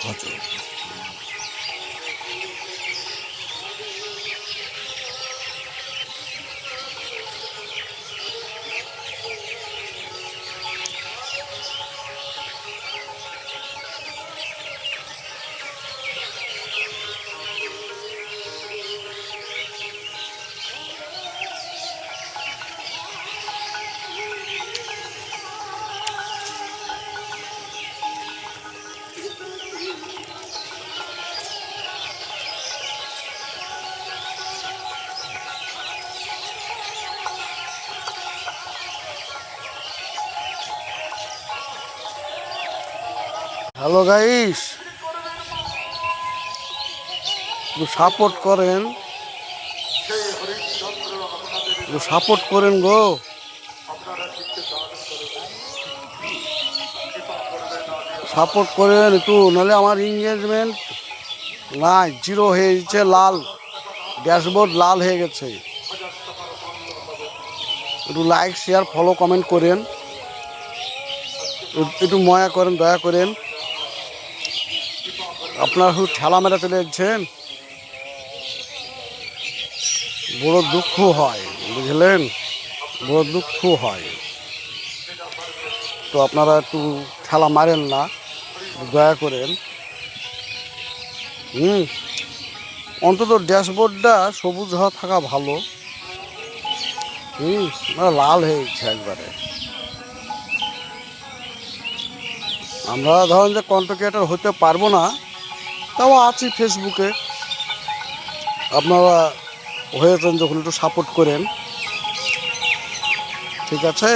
Bhojo. Hello guys, একটু support করেন, একটু সাপোর্ট করেন গো। সাপোর্ট করেন একটু, নাহলে আমার এঙ্গেজমেন্ট নাই, জিরো হয়ে গেছে, লাল ড্যাশবোর্ড লাল হয়ে গেছে। একটু লাইক শেয়ার ফলো কমেন্ট করেন, একটু ময়া করেন, দয়া করেন। আপনারা শুধু ঠেলা মেরা চলে যাচ্ছেন, বড় দুঃখ হয়, বুঝলেন, বড় দুঃখ হয়। তো আপনারা একটু ঠেলা মারেন না, দয়া করেন। অন্তত ড্যাশবোর্ডটা সবুজ হওয়া থাকা ভালো। লাল হয়ে গেছে একবারে। আমরা ধরেন যে কন্টেন্ট ক্রিয়েটর হতে পারবো না, তাও আছি ফেসবুকে। আপনারা হয়েছেন যখন একটু সাপোর্ট করেন, ঠিক আছে।